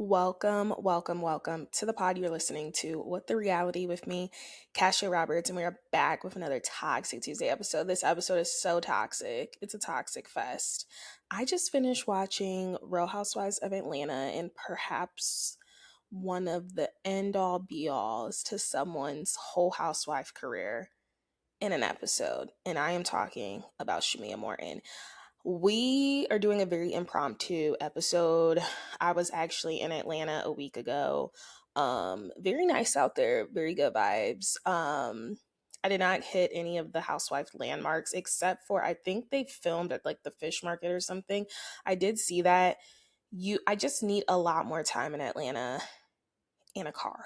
Welcome, welcome, welcome to the pod. You're listening to What the Reality with me, Cassia Roberts, and we are back with another Toxic Tuesday episode. This episode is so toxic. It's a toxic fest. I just finished watching Real Housewives of Atlanta, and perhaps one of the end-all be-alls to someone's whole housewife career in an episode. And I am talking about Shamea Morton. We are doing a very impromptu episode. I was actually in Atlanta a week ago. Very nice out there, very good vibes. I did not hit any of the housewife landmarks except for I think they filmed at like the fish market or something. I did see that. I just need a lot more time in Atlanta in a car.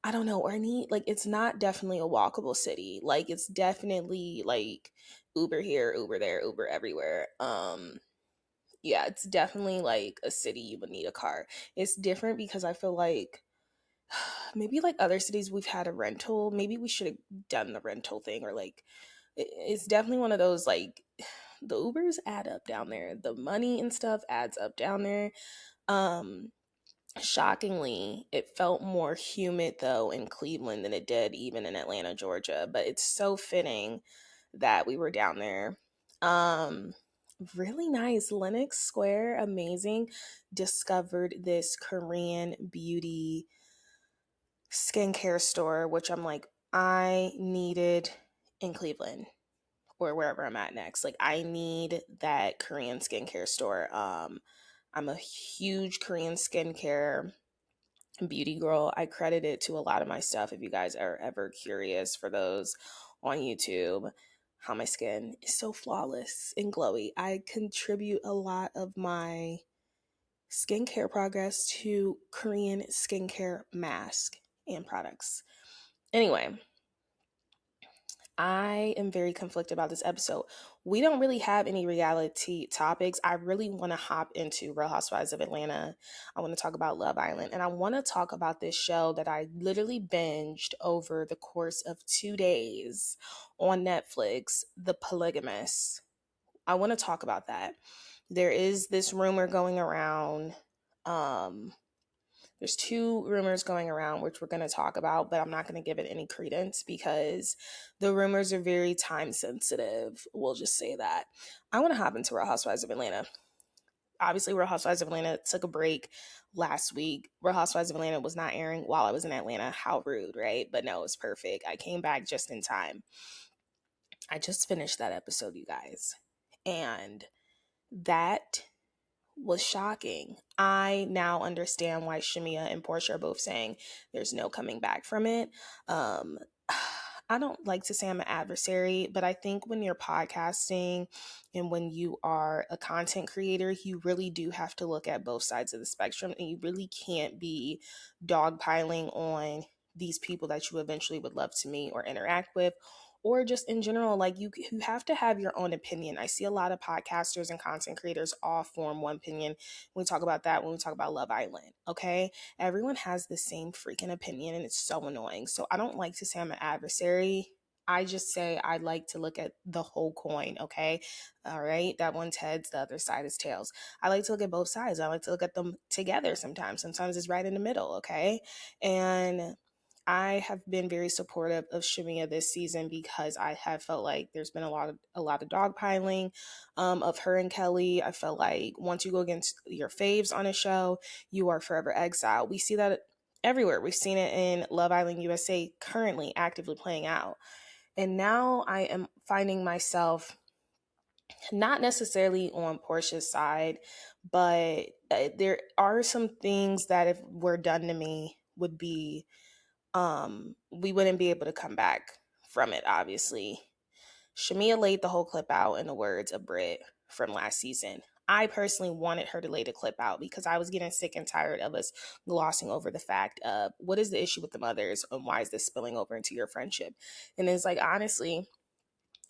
I don't know, or I need like it's not definitely a walkable city. Like it's definitely like Uber here, Uber there, Uber everywhere. Yeah, it's definitely like a city you would need a car. It's different because I feel like maybe like other cities we've had a rental. Maybe we should have done the rental thing or like it's definitely one of those like the Ubers add up down there. The money and stuff adds up down there. Um Shockingly, it felt more humid though in Cleveland than it did even in Atlanta, Georgia. But it's so fitting that we were down there. Um, Really nice. Lenox Square, amazing. Discovered this Korean beauty skincare store, which I'm like, I needed in Cleveland or wherever I'm at next. Like I need that Korean skincare store. I'm a huge Korean skincare beauty girl. I credit it to a lot of my stuff. If you guys are ever curious, for those on YouTube, how my skin is so flawless and glowy, I contribute a lot of my skincare progress to Korean skincare mask and products. Anyway, I am very conflicted about this episode. We don't really have any reality topics. I really want to hop into Real Housewives of Atlanta. I want to talk about Love Island. And I want to talk about this show that I literally binged over the course of 2 days on Netflix, The Polygamist. I want to talk about that. There is this rumor going around. There's two rumors going around, which we're going to talk about, but I'm not going to give it any credence because the rumors are very time sensitive. We'll just say that. I want to hop into Real Housewives of Atlanta. Obviously, Real Housewives of Atlanta took a break last week. Real Housewives of Atlanta was not airing while I was in Atlanta. How rude, right? But no, it's perfect. I came back just in time. I just finished that episode, you guys. And that was shocking. I now understand why Shamea and Porsha are both saying there's no coming back from it. I don't like to say I'm an adversary, but I think when you're podcasting and when you are a content creator, you really do have to look at both sides of the spectrum, and you really can't be dogpiling on these people that you eventually would love to meet or interact with, or just in general, like you have to have your own opinion. I see a lot of podcasters and content creators all form one opinion when we talk about that, when we talk about Love Island, okay? Everyone has the same freaking opinion, and it's so annoying. So I don't like to say I'm an adversary. I just say I like to look at the whole coin, okay? All right, that one's heads, the other side is tails. I like to look at both sides. I like to look at them together sometimes. Sometimes it's right in the middle, okay? And I have been very supportive of Shamea this season because I have felt like there's been a lot of dogpiling of her and Kelly. I felt like once you go against your faves on a show, you are forever exiled. We see that everywhere. We've seen it in Love Island USA currently actively playing out. And now I am finding myself not necessarily on Porsha's side, but there are some things that if were done to me would be we wouldn't be able to come back from it, obviously. Shamea laid the whole clip out in the words of Britt from last season. I personally wanted her to lay the clip out because I was getting sick and tired of us glossing over the fact of what is the issue with the mothers and why is this spilling over into your friendship. And it's like, honestly,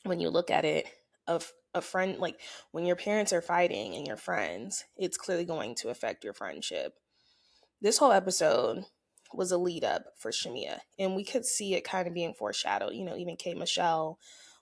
when you look at it, of a friend, like when your parents are fighting and you're friends, it's clearly going to affect your friendship. This whole episode was a lead up for Shamea, and we could see it kind of being foreshadowed. You know, even K. Michelle,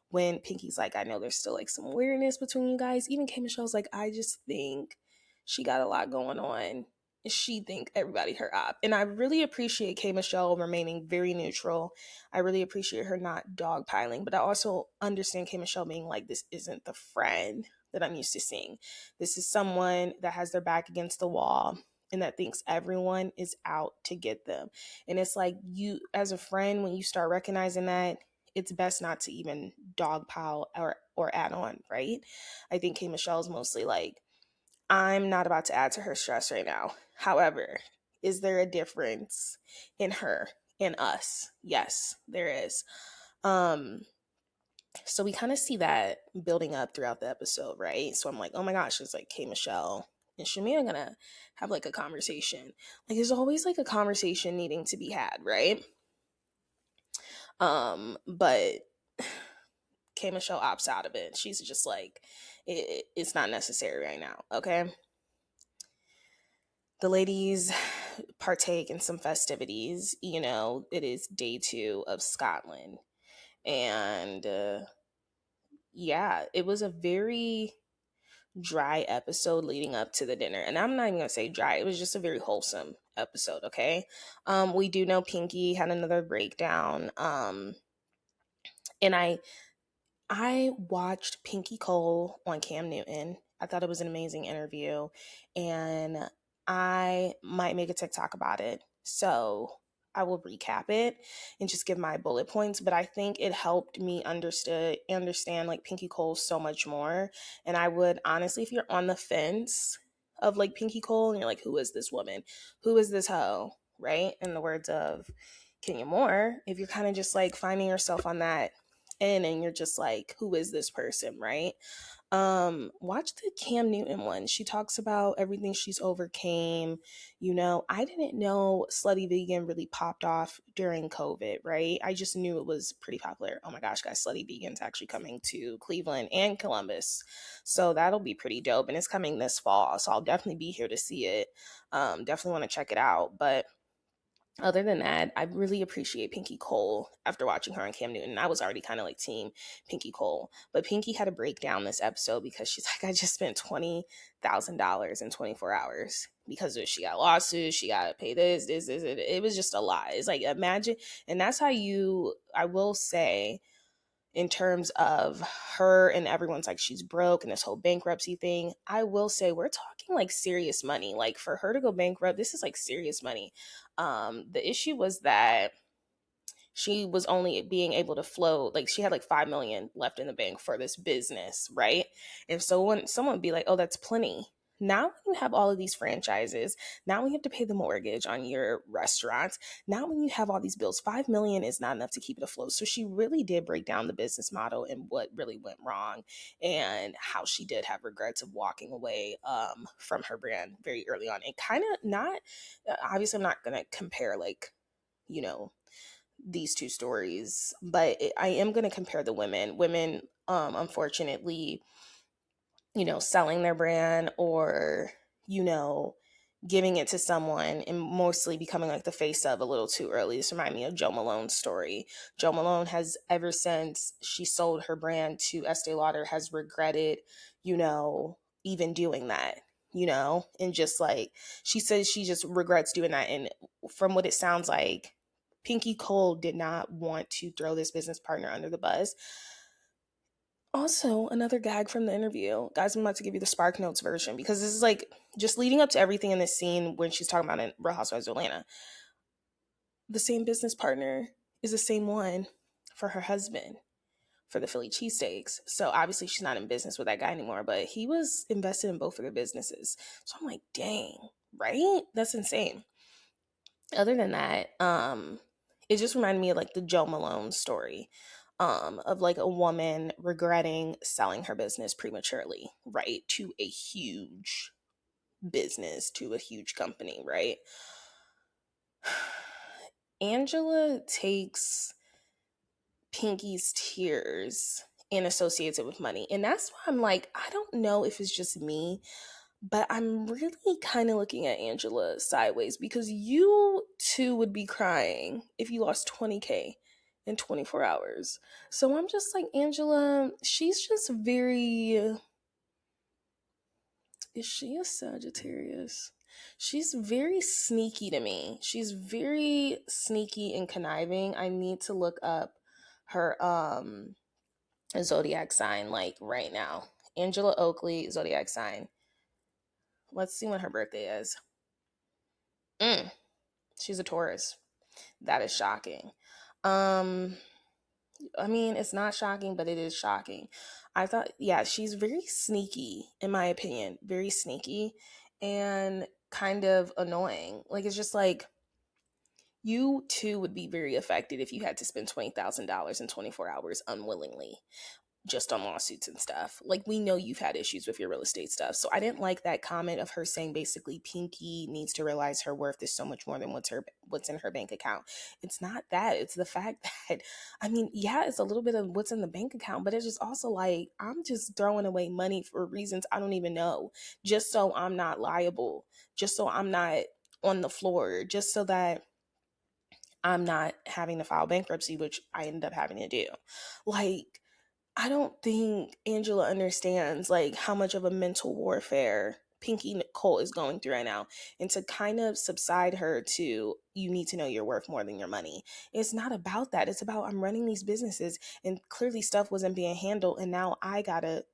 when Pinky's like, I know there's still like some weirdness between you guys. Even K. Michelle's like, I just think she got a lot going on she think everybody her op. And I really appreciate K Michelle remaining very neutral. I really appreciate her not dogpiling, but I also understand K Michelle being like, this isn't the friend that I'm used to seeing. This is someone that has their back against the wall and that thinks everyone is out to get them. And it's like, you as a friend, when you start recognizing that, it's best not to even dogpile or add on, right? I think K Michelle is mostly like, I'm not about to add to her stress right now. However, is there a difference in her and us? Yes, there is. So we kind of see that building up throughout the episode, right? So I'm like, oh my gosh, it's like K Michelle and Shamea gonna have like a conversation. Like there's always like a conversation needing to be had, right? But K Michelle opts out of it. She's just like, it's not necessary right now, okay? The ladies partake in some festivities. You know, it is day 2 of Scotland. And yeah, it was a very dry episode leading up to the dinner. And I'm not even going to say dry. It was just a very wholesome episode, okay? We do know Pinky had another breakdown. And I watched Pinky Cole on Cam Newton. I thought it was an amazing interview, and I might make a TikTok about it. So I will recap it and just give my bullet points. But I think it helped me understand like Pinky Cole so much more. And I would honestly, if you're on the fence of like Pinky Cole and you're like, who is this woman? Who is this hoe? Right? In the words of Kenya Moore, if you're kind of just like finding yourself on that and you're just like, who is this person, right? Watch the Cam Newton one. She talks about everything she's overcame. You know, I didn't know Slutty Vegan really popped off during COVID, right? I just knew it was pretty popular. Oh my gosh, guys, Slutty Vegan's actually coming to Cleveland and Columbus. So that'll be pretty dope. And it's coming this fall. So I'll definitely be here to see it. Definitely want to check it out. But other than that, I really appreciate Pinky Cole after watching her on Cam Newton. I was already kind of like team Pinky Cole. But Pinky had to break down this episode because she's like, I just spent $20,000 in 24 hours because she got lawsuits, she got to pay this. It was just a lot. It's like, imagine. And that's how I will say, in terms of her and everyone's like she's broke and this whole bankruptcy thing, I will say we're talking like serious money. Like for her to go bankrupt, this is like serious money. The issue was that she was only being able to float, like she had like 5 million left in the bank for this business, right? And so when someone would be like, oh, that's plenty. Now when you have all of these franchises, now when you have to pay the mortgage on your restaurants, now when you have all these bills, 5 million is not enough to keep it afloat. So she really did break down the business model and what really went wrong and how she did have regrets of walking away from her brand very early on. And kind of not, obviously I'm not going to compare like, you know, these two stories, but I am going to compare the women unfortunately, you know, selling their brand or, you know, giving it to someone and mostly becoming like the face of a little too early. This reminds me of Jo Malone's story. Jo Malone has, ever since she sold her brand to Estee Lauder, has regretted, you know, even doing that, you know, and just like she says she just regrets doing that. And from what it sounds like, Pinky Cole did not want to throw this business partner under the bus. Also, another gag from the interview. Guys, I'm about to give you the Spark Notes version because this is like just leading up to everything in this scene when she's talking about in Real Housewives of Atlanta. The same business partner is the same one for her husband for the Philly cheesesteaks. So obviously she's not in business with that guy anymore, but he was invested in both of their businesses. So I'm like, dang, right? That's insane. Other than that, it just reminded me of like the Jo Malone story, of like a woman regretting selling her business prematurely, right? To a huge business, to a huge company, right? Angela takes Pinky's tears and associates it with money. And that's why I'm like, I don't know if it's just me, but I'm really kind of looking at Angela sideways because you too would be crying if you lost 20K in 24 hours. So I'm just like, Angela, she's just very. Is she a Sagittarius? She's very sneaky to me. She's very sneaky and conniving. I need to look up her zodiac sign like right now. Angela Oakley, zodiac sign. Let's see when her birthday is. She's a Taurus. That is shocking. I mean, it's not shocking, but it is shocking. I thought, yeah, she's very sneaky, in my opinion, very sneaky and kind of annoying. Like, it's just like, you too would be very affected if you had to spend $20,000 in 24 hours unwillingly just on lawsuits and stuff. Like, we know you've had issues with your real estate stuff. So I didn't like that comment of her saying basically Pinky needs to realize her worth is so much more than what's in her bank account. It's not that. It's the fact that, I mean, yeah, it's a little bit of what's in the bank account, but it's just also like, I'm just throwing away money for reasons I don't even know, just so I'm not liable, just so I'm not on the floor, just so that I'm not having to file bankruptcy, which I ended up having to do. Like, I don't think Angela understands like how much of a mental warfare Pinky Nicole is going through right now. And to kind of subside her to, you need to know you're worth more than your money. It's not about that. It's about, I'm running these businesses and clearly stuff wasn't being handled. And now I gotta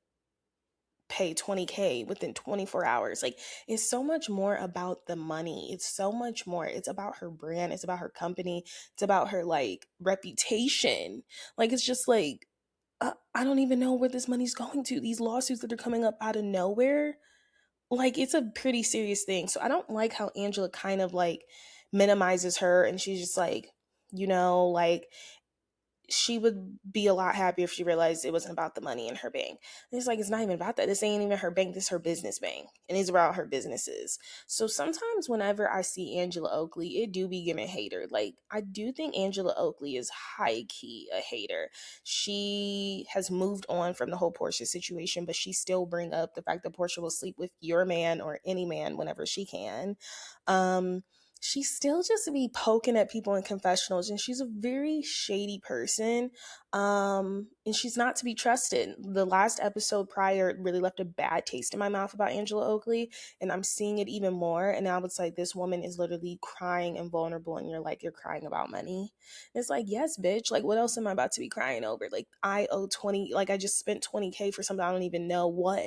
pay 20K within 24 hours. Like, it's so much more about the money. It's so much more. It's about her brand. It's about her company. It's about her like reputation. Like, it's just like, I don't even know where this money's going to. These lawsuits that are coming up out of nowhere, like, it's a pretty serious thing. So I don't like how Angela kind of like minimizes her, and she's just like, like, she would be a lot happier if she realized it wasn't about the money in her bank. And it's like, it's not even about that. This ain't even her bank. This is her business bank. And it's about her businesses. So sometimes whenever I see Angela Oakley, it do be giving hater. Like, I do think Angela Oakley is high key a hater. She has moved on from the whole Porsha situation, but she still bring up the fact that Porsha will sleep with your man or any man whenever she can. She still just be poking at people in confessionals, and she's a very shady person, and she's not to be trusted. The last episode prior really left a bad taste in my mouth about Angela Oakley, and I'm seeing it even more. And now it's like, this woman is literally crying and vulnerable, and you're like, you're crying about money. And it's like, yes, bitch, like, what else am I about to be crying over? Like, I owe 20, like, I just spent 20K for something I don't even know what.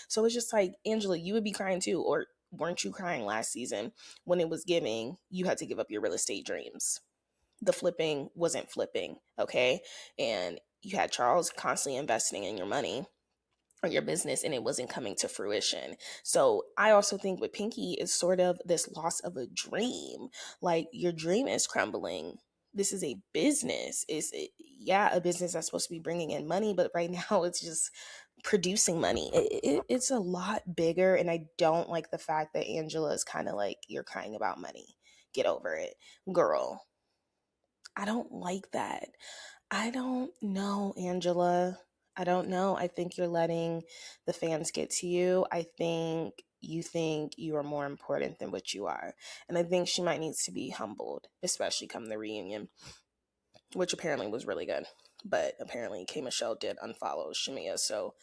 So it's just like, Angela, you would be crying too, or weren't you crying last season when it was giving you had to give up your real estate dreams? The flipping wasn't flipping, okay? And you had Charles constantly investing in your money or your business, and it wasn't coming to fruition. So I also think with Pinky is sort of this loss of a dream. Like, your dream is crumbling. This is a business. Yeah, a business that's supposed to be bringing in money, but right now it's just producing money. It's a lot bigger, and I don't like the fact that Angela is kind of like, you're crying about money. Get over it, girl. I don't like that. I don't know, Angela. I don't know. I think you're letting the fans get to you. I think you are more important than what you are. And I think she might need to be humbled, especially come the reunion, which apparently was really good. But apparently K. Michelle did unfollow Shamea, so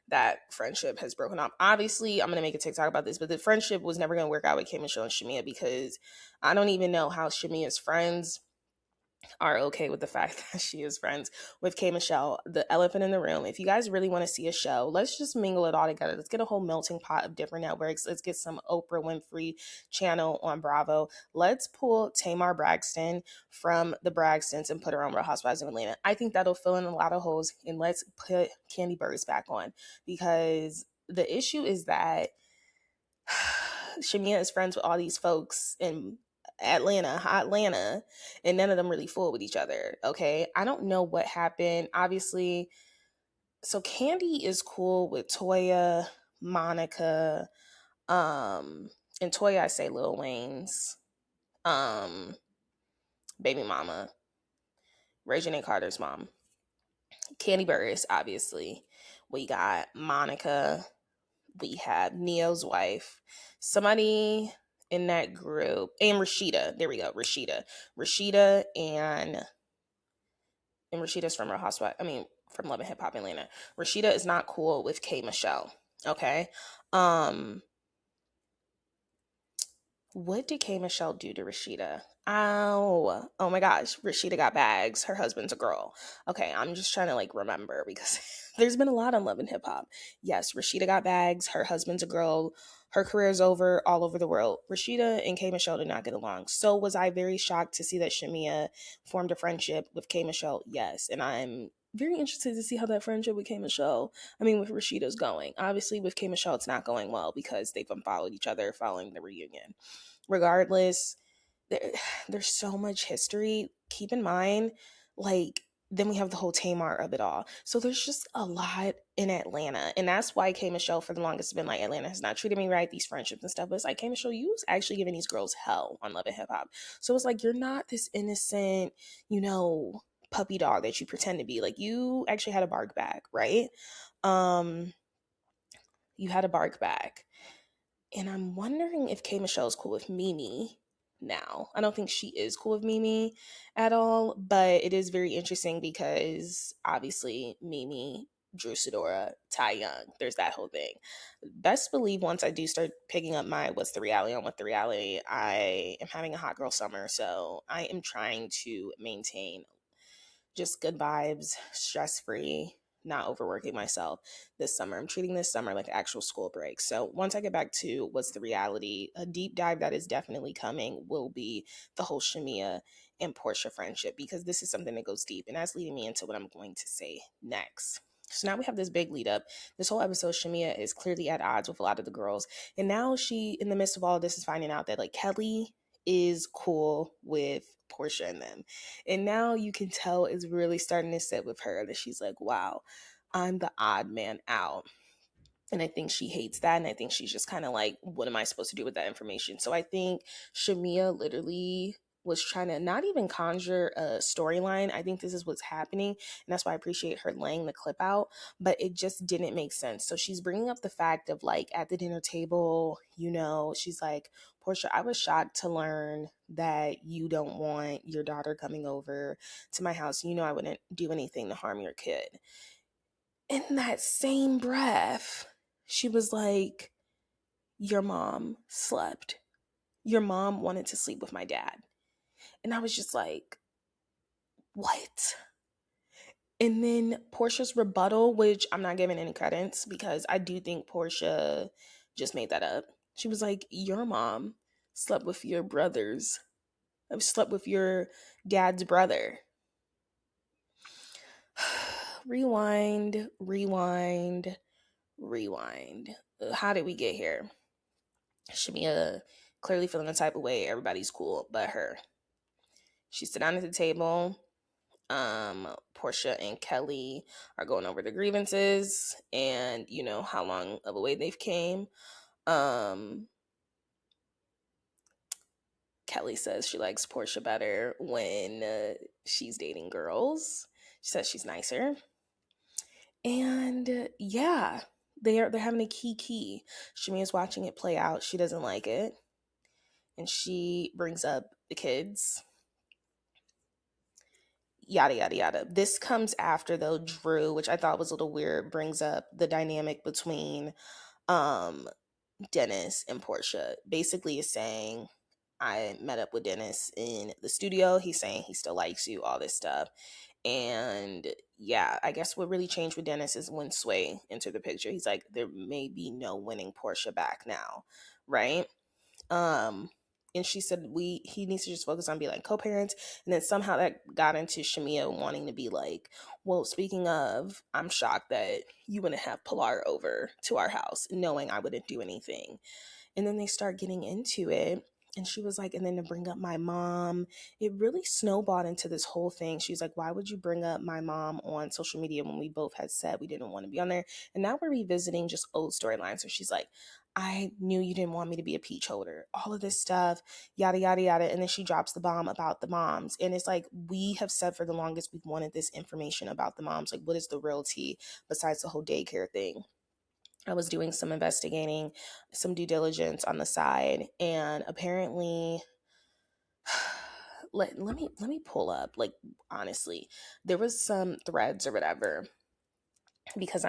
that friendship has broken up. Obviously, I'm going to make a TikTok about this, but the friendship was never going to work out with K. Michelle and Shamea, because I don't even know how Shamea's friends are okay with the fact that she is friends with K. Michelle. The elephant in the room. If you guys really want to see a show, let's just mingle it all together. Let's get a whole melting pot of different networks. Let's get some Oprah Winfrey channel on Bravo. Let's pull Tamar Braxton from the Braxtons and put her on Real Housewives of Atlanta. I think that'll fill in a lot of holes. And let's put Candy Burris back on, because the issue is that Shamea is friends with all these folks in Hotlanta, and none of them really fool with each other. Okay, I don't know what happened. Obviously, so Candy is cool with Toya, Monica, and Toya, I say Lil Wayne's baby mama, Regina Carter's mom. Candy Burris, obviously. We got Monica. We have Neo's wife. Somebody in that group, and Rashida. There we go, Rashida and Rashida's from Real Housewives. I mean, from Love and Hip Hop Atlanta. Rashida is not cool with K. Michelle. Okay, What did K Michelle do to Rashida? Oh my gosh, Rashida got bags. Her husband's a girl. Okay, I'm just trying to like remember because there's been a lot on Love and Hip Hop. Yes, Rashida got bags. Her husband's a girl. Her career's over all over the world. Rashida and K Michelle did not get along. So was I very shocked to see that Shamea formed a friendship with K Michelle? Yes, and I'm very interested to see how that friendship with K Michelle, with Rashida's going. Obviously, with K Michelle, it's not going well because they've unfollowed each other following the reunion. Regardless, there, there's so much history. Keep in mind, like, then we have the whole Tamar of it all. So there's just a lot in Atlanta. And that's why K Michelle for the longest has been like, Atlanta has not treated me right, these friendships and stuff. But it's like, K Michelle, you was actually giving these girls hell on Love and Hip Hop. So it's like, you're not this innocent, puppy dog that you pretend to be. Like, you actually had a bark back, right? You had a bark back. And I'm wondering if K Michelle's cool with Mimi now. I don't think she is cool with Mimi at all, but it is very interesting because obviously Mimi, Drew Sidora, Ty Young, there's that whole thing. Best believe once I do start picking up my What's the Reality on What the Reality, I am having a hot girl summer. So I am trying to maintain just good vibes, stress free, not overworking myself this summer. I'm treating this summer like actual school break. So once I get back to What's the Reality, a deep dive that is definitely coming will be the whole Shamea and Porsha friendship, because this is something that goes deep, and that's leading me into what I'm going to say next. So now we have this big lead up. This whole episode, Shamea is clearly at odds with a lot of the girls. And now she, in the midst of all of this, is finding out that like Kelly is cool with Porsha and them. And now you can tell it's really starting to sit with her that she's like, wow, I'm the odd man out. And I think she hates that. And I think she's just kind of like, what am I supposed to do with that information? So I think Shamea literally was trying to not even conjure a storyline. I think this is what's happening. And that's why I appreciate her laying the clip out. But it just didn't make sense. So she's bringing up the fact of like at the dinner table, she's like, Porsha, I was shocked to learn that you don't want your daughter coming over to my house. I wouldn't do anything to harm your kid. In that same breath, she was like, your mom slept. Your mom wanted to sleep with my dad. And I was just like, what? And then Porsha's rebuttal, which I'm not giving any credence because I do think Porsha just made that up. She was like, your mom slept with your brothers. I slept with your dad's brother. Rewind. How did we get here? Shamea clearly feeling the type of way. Everybody's cool but her. She sat down at the table. Porsha and Kelly are going over the grievances and how long of a way they've came. Kelly says she likes Porsha better when she's dating girls. She says she's nicer. And yeah, they're having a key. Shamea's watching it play out. She doesn't like it. And she brings up the kids. Yada, yada, yada. This comes after, though, Drew, which I thought was a little weird, brings up the dynamic between Dennis and Porsha. Basically is saying, I met up with Dennis in the studio. He's saying he still likes you, all this stuff. And yeah, I guess what really changed with Dennis is when Sway entered the picture. He's like, there may be no winning Porsha back now, right? And she said he needs to just focus on being like co-parents. And then somehow that got into Shamea wanting to be like, well, speaking of, I'm shocked that you wouldn't have Pilar over to our house knowing I wouldn't do anything. And then they start getting into it. And she was like, and then to bring up my mom, it really snowballed into this whole thing. She's like, why would you bring up my mom on social media when we both had said we didn't want to be on there? And now we're revisiting just old storylines. So she's like, I knew you didn't want me to be a peach holder. All of this stuff, yada, yada, yada. And then she drops the bomb about the moms. And it's like, we have said for the longest we've wanted this information about the moms. Like, what is the real tea besides the whole daycare thing? I was doing some investigating, some due diligence on the side, and apparently, let me pull up. Like, honestly, there was some threads or whatever, because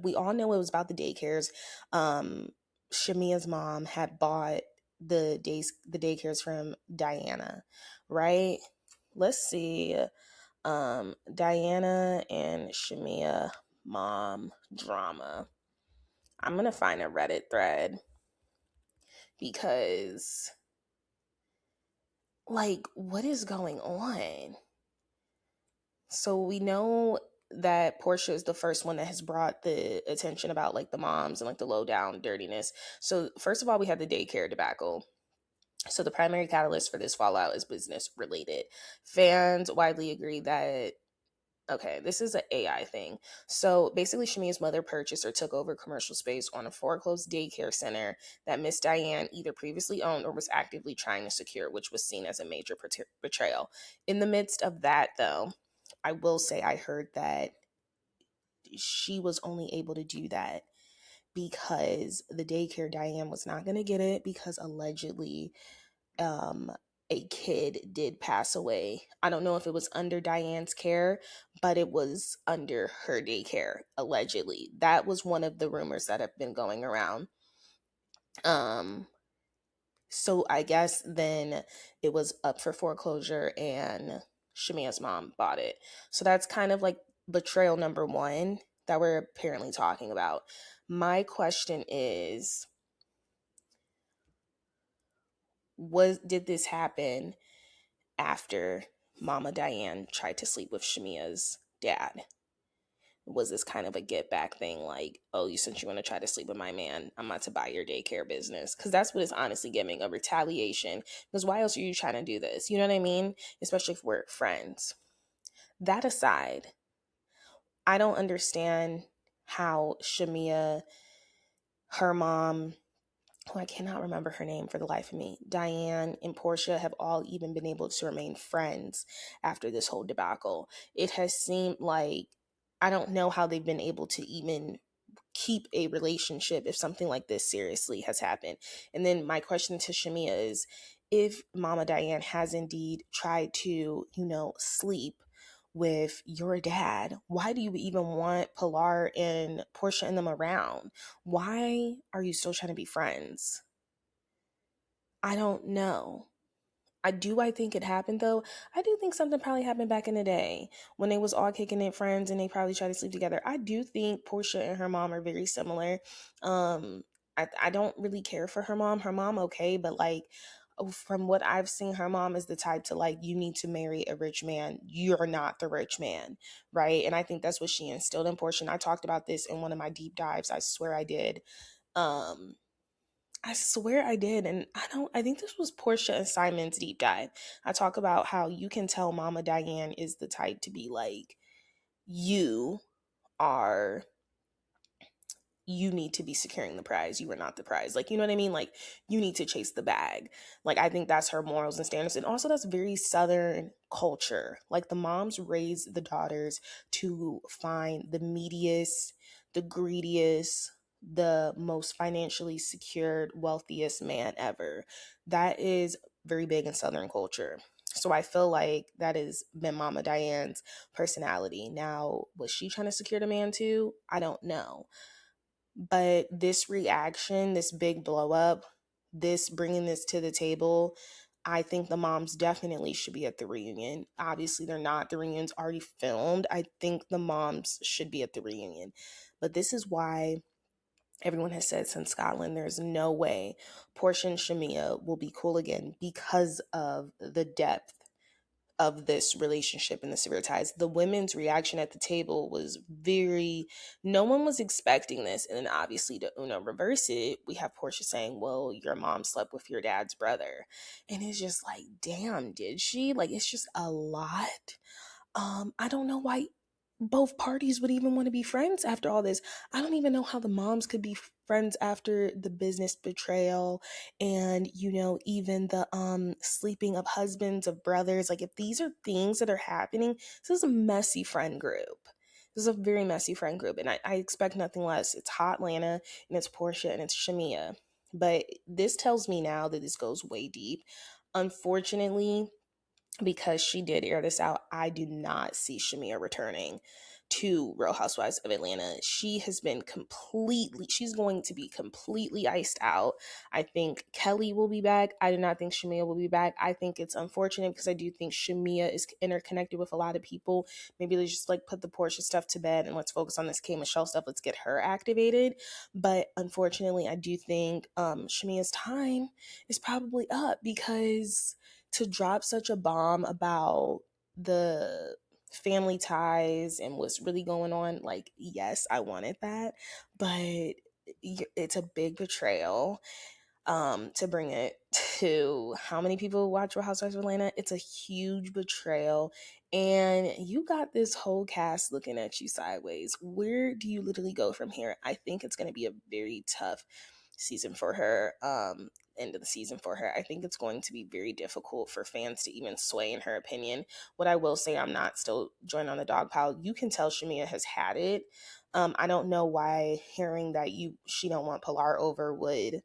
we all know it was about the daycares. Shamea's mom had bought the daycares from Diana, right? Let's see. Diana and Shamea mom drama. I'm gonna find a Reddit thread because, like, what is going on? So we know that Porsha is the first one that has brought the attention about like the moms and like the low down dirtiness. So first of all, we had the daycare debacle. So the primary catalyst for this fallout is business related. Fans widely agree that, okay, this is an AI thing. So basically, Shamea's mother purchased or took over commercial space on a foreclosed daycare center that Miss Diane either previously owned or was actively trying to secure, which was seen as a major betrayal. In the midst of that, though, I will say I heard that she was only able to do that because the daycare Diane was not going to get it because allegedly um a kid did pass away. I don't know if it was under Diane's care, but it was under her daycare, allegedly. That was one of the rumors that have been going around. So I guess then it was up for foreclosure and Shamea's mom bought it. So that's kind of like betrayal number one that we're apparently talking about. My question is, did this happen after Momma Diane tried to sleep with Shamea's dad? Was this kind of a get back thing, like, oh, since you want to try to sleep with my man, I'm about to buy your daycare business? Because that's what it's honestly giving, a retaliation. Because why else are you trying to do this? You know what I mean? Especially if we're friends. That aside, I don't understand how Shamea, her mom, who I cannot remember her name for the life of me, Diane and Porsha have all even been able to remain friends after this whole debacle. It has seemed like, I don't know how they've been able to even keep a relationship if something like this seriously has happened. And then my question to Shamea is, if Momma Diane has indeed tried to, sleep with your dad, why do you even want Pilar and Porsha and them around? Why are you still trying to be friends? I don't know. I think it happened though. I do think something probably happened back in the day when they was all kicking it friends and they probably tried to sleep together. I do think Porsha and her mom are very similar. I don't really care for her mom. Her mom okay, but like from what I've seen, her mom is the type to like, you need to marry a rich man. You're not the rich man, right? And I think that's what she instilled in Porsha. And I talked about this in one of my deep dives. I swear I did. I swear I did. And I think this was Porsha and Simon's deep dive. I talk about how you can tell Momma Diane is the type to be like, you are, you need to be securing the prize. You are not the prize. Like, you know what I mean? Like, you need to chase the bag. Like, I think that's her morals and standards. And also, that's very Southern culture. Like, the moms raise the daughters to find the meatiest, the greediest, the most financially secured, wealthiest man ever. That is very big in Southern culture. So I feel like that has been Momma Diane's personality. Now, was she trying to secure the man too? I don't know. But this reaction, this big blow up, this bringing this to the table, I think the moms definitely should be at the reunion. Obviously, they're not. The reunion's already filmed. I think the moms should be at the reunion. But this is why everyone has said since Scotland, there's no way Porsha and Shamea will be cool again because of the depth of this relationship and the severe ties. The women's reaction at the table was no one was expecting this. And then obviously to reverse it, we have Porsha saying, well, your mom slept with your dad's brother. And it's just like, damn, did she? Like, it's just a lot. I don't know why both parties would even want to be friends after all this. I don't even know how the moms could be friends after the business betrayal and even the sleeping of husbands of brothers. Like, if these are things that are happening, this is a messy friend group. This is a very messy friend group, and I expect nothing less. It's Hotlanta and it's Porsha and it's Shamea. But this tells me now that this goes way deep. Unfortunately, because she did air this out, I do not see Shamea returning to Real Housewives of Atlanta. She's going to be completely iced out. I think Kelly will be back. I do not think Shamea will be back. I think it's unfortunate because I do think Shamea is interconnected with a lot of people. Maybe let's just like put the Porsha stuff to bed and let's focus on this K Michelle stuff. Let's get her activated. But unfortunately, I do think Shamea's time is probably up, because to drop such a bomb about the family ties and what's really going on, like, yes, I wanted that, but it's a big betrayal to bring it to how many people watch Real Housewives of Atlanta. It's a huge betrayal, and you got this whole cast looking at you sideways. Where do you literally go from here? I think it's going to be a very tough season for her. End of the season for her. I think it's going to be very difficult for fans to even sway in her opinion. What I will say, I'm not still joined on the dog pile. You can tell Shamea has had it. I don't know why hearing that she don't want Pilar over would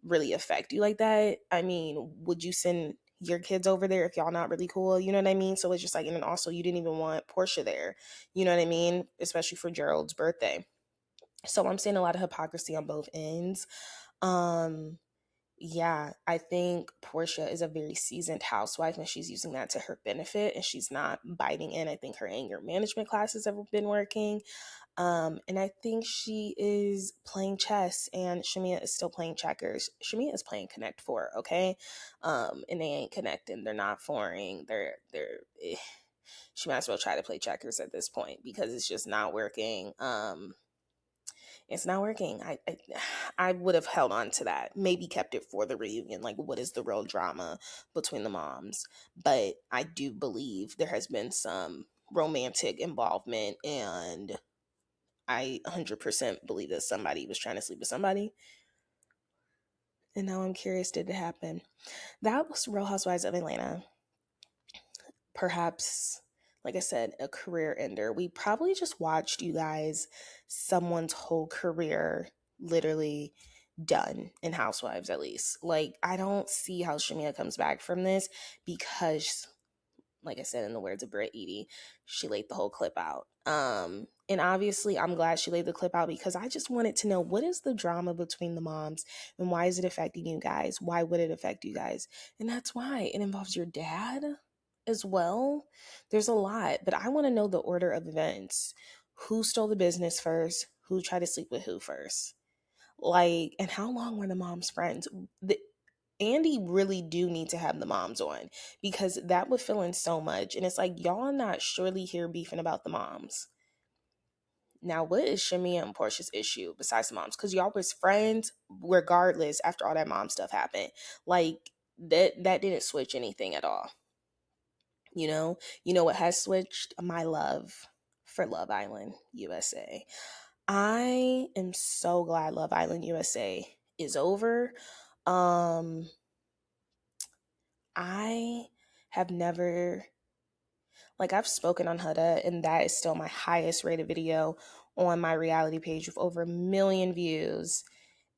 really affect you like that. I mean, would you send your kids over there if y'all not really cool? You know what I mean? So it's just like, and then also you didn't even want Porsha there. You know what I mean? Especially for Gerald's birthday. So I'm seeing a lot of hypocrisy on both ends. Yeah, I think Porsha is a very seasoned housewife and she's using that to her benefit and she's not biting in. I think her anger management classes have been working. And I think she is playing chess and Shamea is still playing checkers. Shamea is playing Connect Four, okay? And they ain't connecting. They're not fouring. She might as well try to play checkers at this point because it's just not working. It's not working. I would have held on to that. Maybe kept it for the reunion. Like, what is the real drama between the moms? But I do believe there has been some romantic involvement, and I 100% believe that somebody was trying to sleep with somebody. And now I'm curious, did it happen? That was Real Housewives of Atlanta. Perhaps, like I said, a career ender. We probably just watched, you guys, someone's whole career literally done in Housewives, at least. Like, I don't see how Shamea comes back from this because, like I said, in the words of Britt Eady, she laid the whole clip out. And obviously I'm glad she laid the clip out because I just wanted to know, what is the drama between the moms and why is it affecting you guys? Why would it affect you guys? And that's why it involves your dad as well. There's a lot, but I want to know the order of events. Who stole the business first? Who tried to sleep with who first? Like, and how long were the moms friends? Andy really do need to have the moms on because that would fill in so much. And it's like, y'all not surely here beefing about the moms. Now, what is Shamea and Porsha's issue besides the moms? Because y'all was friends regardless after all that mom stuff happened. Like, that didn't switch anything at all. You know what has switched? My love for Love Island USA. I am so glad Love Island USA is over. I have never, like, I've spoken on Huda, and that is still my highest rated video on my reality page with over 1 million views.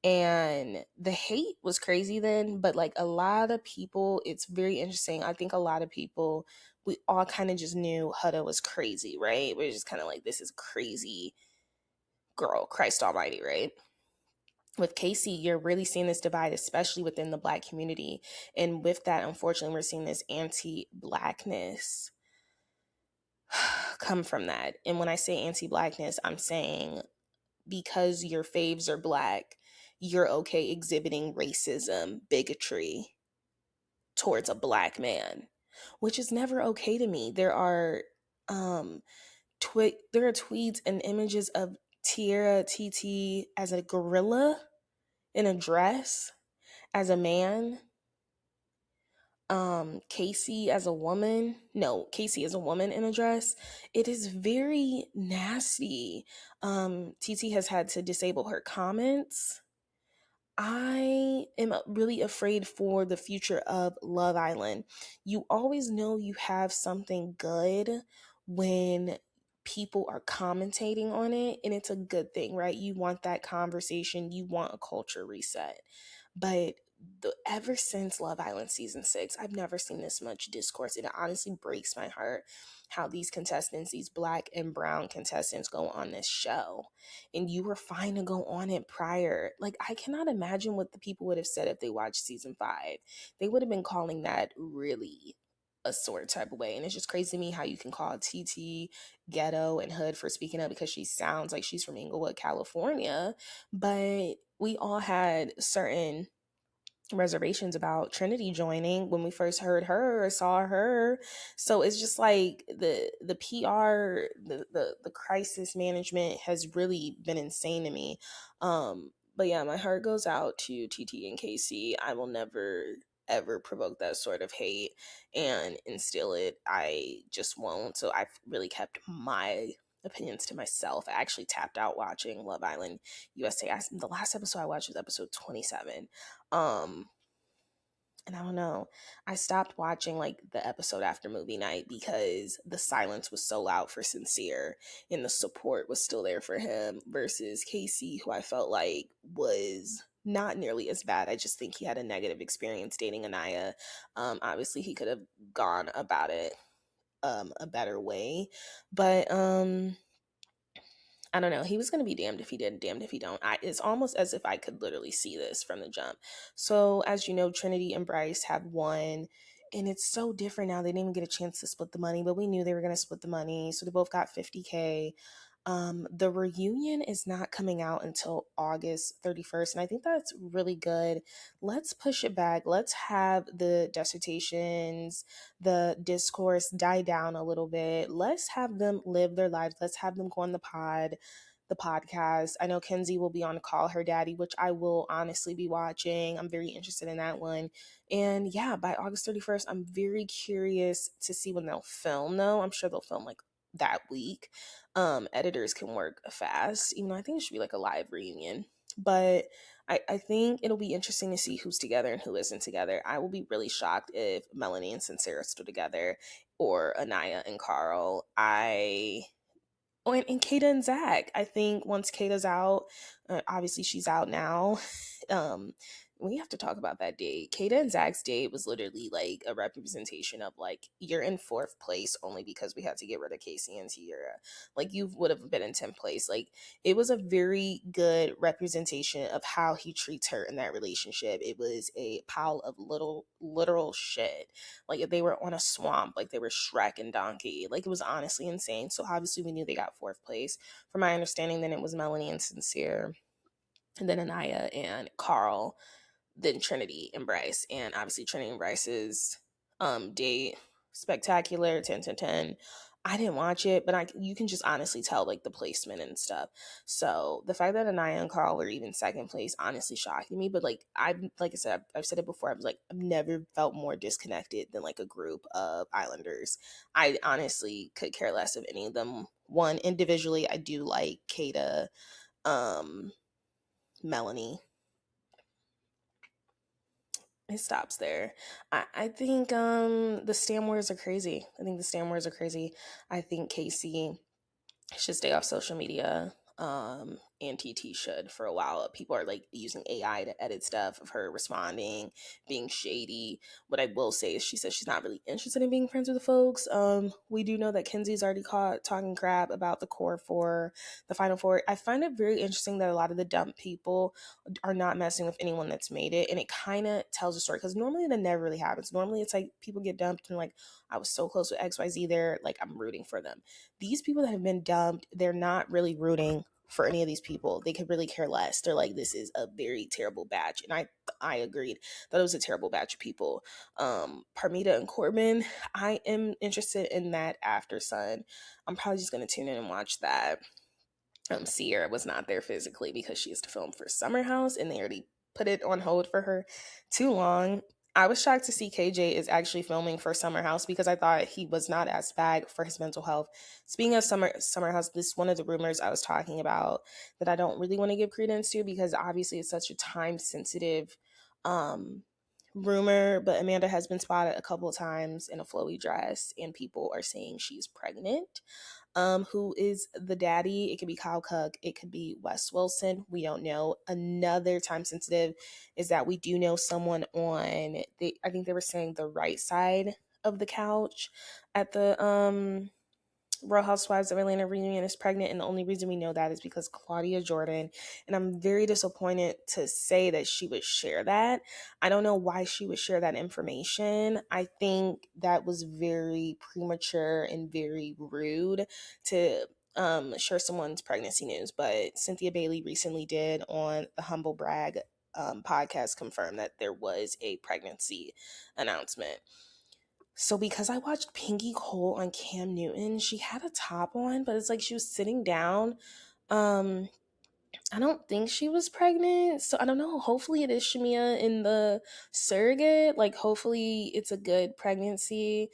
And the hate was crazy then, but like a lot of people, it's very interesting. I think a lot of people, we all kind of just knew Huda was crazy, right? We're just kind of like, this is crazy girl, Christ almighty, right? With KC, you're really seeing this divide, especially within the Black community. And with that, unfortunately, we're seeing this anti-Blackness come from that. And when I say anti-Blackness, I'm saying because your faves are Black, you're okay exhibiting racism, bigotry towards a Black man, which is never okay to me. There are tweets and images of Tierra TT as a gorilla in a dress, as a man. Casey as a woman. No, Casey as a woman in a dress. It is very nasty. TT has had to disable her comments. I am really afraid for the future of Love Island. You always know you have something good when people are commentating on it, and it's a good thing, right? You want that conversation, you want a culture reset. But ever since Love Island season 6, I've never seen this much discourse. It honestly breaks my heart how these contestants, these black and brown contestants, go on this show. And you were fine to go on it prior. Like, I cannot imagine what the people would have said if they watched season 5. They would have been calling that really a sort type of way. And it's just crazy to me how you can call TT ghetto and hood for speaking up because she sounds like she's from Inglewood, California. But we all had certain reservations about Trinity joining when we first heard her or saw her. So it's just like the PR, the crisis management has really been insane to me. But yeah, my heart goes out to TT and KC. I will never ever provoke that sort of hate and instill it. I just won't. So I've really kept my opinions to myself. I actually tapped out watching Love Island USA. The last episode I watched was episode 27. And I don't know, I stopped watching like the episode after movie night because the silence was so loud for Sincere and the support was still there for him versus KC, who I felt like was not nearly as bad. I just think he had a negative experience dating Anaya. Obviously he could have gone about it a better way, but I don't know. He was going to be damned if he did, damned if he don't. It's almost as if I could literally see this from the jump. So, as you know, Trinity and Bryce have won, and it's so different now. They didn't even get a chance to split the money, but we knew they were going to split the money. So they both got $50K. The reunion is not coming out until August 31st, and I think that's really good. Let's push it back. Let's have the dissertations, the discourse die down a little bit. Let's have them live their lives. Let's have them go on the podcast. I know Kenzie will be on Call Her Daddy, which I will honestly be watching. I'm very interested in that one. And yeah, by August 31st, I'm very curious to see when they'll film, though. I'm sure they'll film like that week. Editors can work fast, even though I think it should be like a live reunion. But I think it'll be interesting to see who's together and who isn't together. I will be really shocked if Melanie and Sincere are still together or Anaya and Carl. And Kata and Zach. I think once Kata's out, obviously she's out now. We have to talk about that date. Kata and Zach's date was literally like a representation of like, you're in 4th place only because we had to get rid of KC and Tierra. Like, you would have been in 10th place. Like, it was a very good representation of how he treats her in that relationship. It was a pile of literal shit. Like, if they were on a swamp, like they were Shrek and Donkey. Like, it was honestly insane. So obviously we knew they got 4th place. From my understanding, then it was Melanie and Sincere, and then Anaya and Carl, then Trinity and Bryce. And obviously Trinity and Bryce's date, spectacular, 10/10. I didn't watch it, but you can just honestly tell like the placement and stuff. So the fact that Anaya and Carl were even 2nd place honestly shocked me. But like I said, I've said it before. I was like, I've never felt more disconnected than like a group of Islanders. I honestly could care less of any of them. One, individually, I do like Kata, Melanie. It stops there. I think the Stam Wars are crazy. I think KC should stay off social media. And TT should for a while. People are like using AI to edit stuff of her responding, being shady. What I will say is she says she's not really interested in being friends with the folks. We do know that Kenzie's already caught talking crap about the core 4, the final 4. I find it very interesting that a lot of the dumb people are not messing with anyone that's made it, and it kind of tells a story because normally that never really happens. Normally it's like people get dumped and like, I was so close with XYZ there, like I'm rooting for them. These people that have been dumped, they're not really rooting for any of these people. They could really care less. They're like, this is a very terrible batch. And I agreed that it was a terrible batch of people. Parmita and Corbin, I am interested in that After Sun. I'm probably just going to tune in and watch that. Sierra was not there physically because she has to film for Summer House and they already put it on hold for her too long. I was shocked to see KJ is actually filming for Summer House because I thought he was not as bad for his mental health. Speaking of Summer House, this is one of the rumors I was talking about that I don't really want to give credence to because obviously it's such a time-sensitive rumor, but Amanda has been spotted a couple of times in a flowy dress and people are saying she's pregnant. who is the daddy. It could be Kyle Cook, it could be Wes Wilson. We don't know. Another time sensitive is that we do know someone on I think they were saying the right side of the couch at the Real Housewives of Atlanta reunion is pregnant, and the only reason we know that is because Claudia Jordan, and I'm very disappointed to say that she would share that. I don't know why she would share that information. I think that was very premature and very rude to share someone's pregnancy news, but Cynthia Bailey recently did on the Humble Brag podcast confirm that there was a pregnancy announcement. So because I watched Pinky Cole on Cam Newton, she had a top on, but it's like she was sitting down. Um, I don't think she was pregnant. So I don't know. Hopefully it is Shamea in the surrogate. Like hopefully it's a good pregnancy.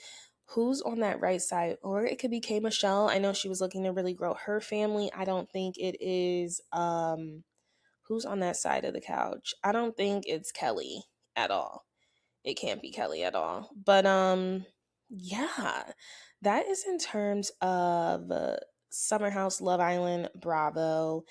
Who's on that right side? Or it could be K Michelle. I know she was looking to really grow her family. I don't think it is who's on that side of the couch. I don't think it's Kelly at all. It can't be Kelly at all. But yeah, that is in terms of Summer House, Love Island, Bravo.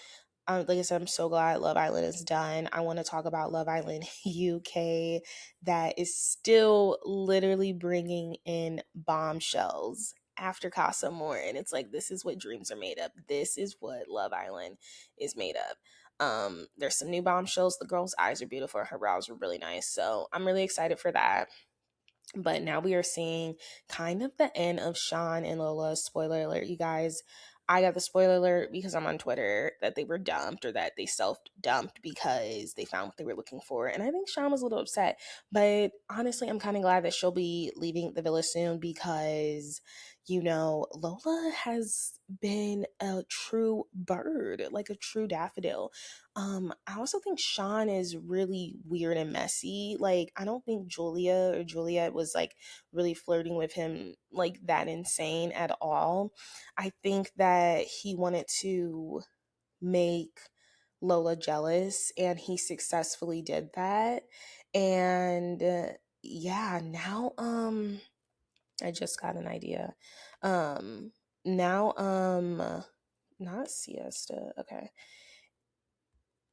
Like I said, I'm so glad Love Island is done. I want to talk about Love Island UK that is still literally bringing in bombshells after Casa Morton. It's like, this is what dreams are made of. This is what Love Island is made of. There's some new bombshells. The girl's eyes are beautiful. Her brows were really nice. So I'm really excited for that. But now we are seeing kind of the end of Sean and Lola. Spoiler alert, you guys. I got the spoiler alert because I'm on Twitter that they were dumped or that they self-dumped because they found what they were looking for. And I think Sean was a little upset. But honestly, I'm kind of glad that she'll be leaving the villa soon because, you know, Lola has been a true bird, like a true daffodil. I also think Sean is really weird and messy. Like, I don't think Julia or Juliet was like really flirting with him like that insane at all. I think that he wanted to make Lola jealous and he successfully did that. And yeah, now I just got an idea. Um now not siesta. Okay.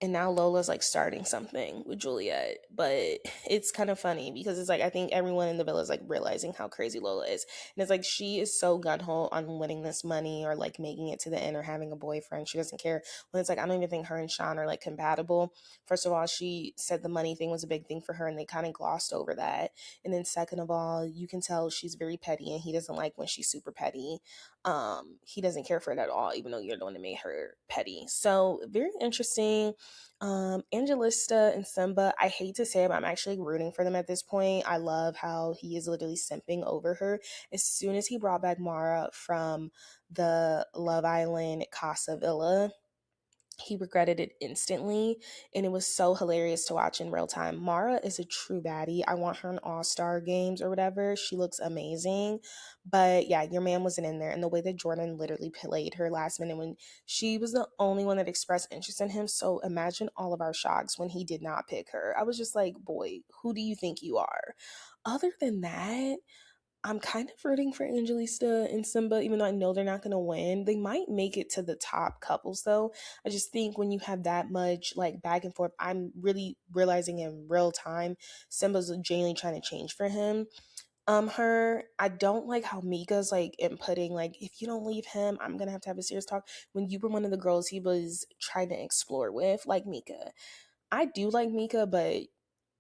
And now Lola's like starting something with Juliet. But it's kind of funny because it's like I think everyone in the villa is like realizing how crazy Lola is. And it's like she is so gun-ho on winning this money or like making it to the end or having a boyfriend. She doesn't care. When it's like I don't even think her and Sean are like compatible. First of all, she said the money thing was a big thing for her and they kind of glossed over that. And then second of all, you can tell she's very petty and he doesn't like when she's super petty. He doesn't care for it at all, even though you're the one that made her petty. So very interesting. Angelista and Simba, I hate to say it, but I'm actually rooting for them at this point. I love how he is literally simping over her. As soon as he brought back Mara from the Love Island Casa Villa, he regretted it instantly, and it was so hilarious to watch in real time. Mara is a true baddie. I want her in All-Star games or whatever. She looks amazing. But yeah, your man wasn't in there, and the way that Jordan literally played her last minute when she was the only one that expressed interest in him. So imagine all of our shocks when he did not pick her. I was just like, boy, who do you think you are? Other than that, I'm kind of rooting for Angelista and Simba, even though I know they're not going to win. They might make it to the top couples, though. I just think when you have that much like back and forth, I'm really realizing in real time, Simba's genuinely trying to change for him. I don't like how Mika's like inputting, like, if you don't leave him, I'm gonna have to have a serious talk. When you were one of the girls he was trying to explore with, like Mika. I do like Mika, but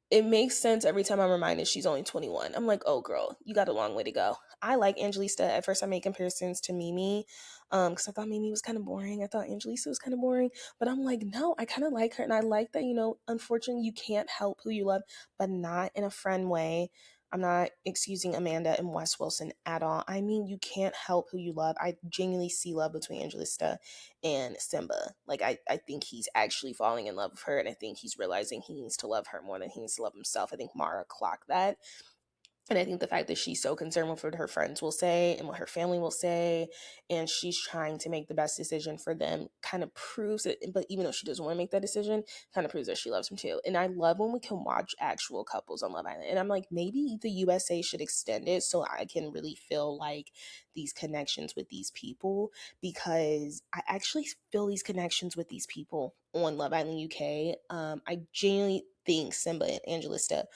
it makes sense every time I'm reminded she's only 21. I'm like, oh girl, you got a long way to go. I like Angelista. At first I made comparisons to Mimi, because I thought Mimi was kind of boring. I thought Angelista was kind of boring, but I'm like, no, I kind of like her, and I like that, you know, unfortunately you can't help who you love, but not in a friend way. I'm not excusing Amanda and Wes Wilson at all. I mean, you can't help who you love. I genuinely see love between Angelista and Simba. Like, I think he's actually falling in love with her, and I think he's realizing he needs to love her more than he needs to love himself. I think Mara clocked that. And I think the fact that she's so concerned with what her friends will say and what her family will say, and she's trying to make the best decision for them, kind of proves it. But even though she doesn't want to make that decision, kind of proves that she loves him too. And I love when we can watch actual couples on Love Island. And I'm like, maybe the USA should extend it so I can really feel like these connections with these people, because I actually feel these connections with these people on Love Island UK. I genuinely think Simba and Angelista,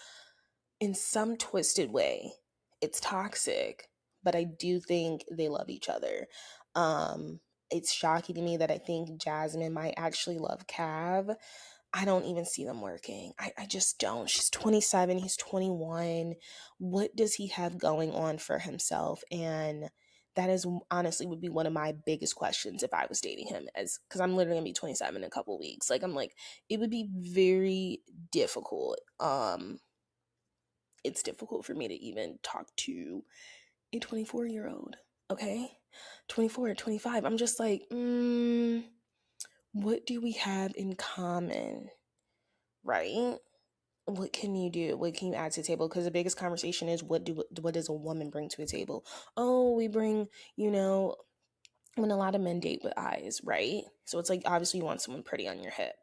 in some twisted way, it's toxic, but I do think they love each other. Um, it's shocking to me that I think Jasmine might actually love Cav. I don't even see them working. I just don't. She's 27, he's 21. What does he have going on for himself? And that is honestly would be one of my biggest questions if I was dating him, as because I'm literally gonna be 27 in a couple weeks. Like, I'm like, it would be very difficult. It's difficult for me to even talk to a 24-year-old, okay? 24, 25. I'm just like, what do we have in common, right? What can you do? What can you add to the table? Because the biggest conversation is, what does a woman bring to a table? Oh, we bring, you know, when a lot of men date with eyes, right? So it's like, obviously you want someone pretty on your hip.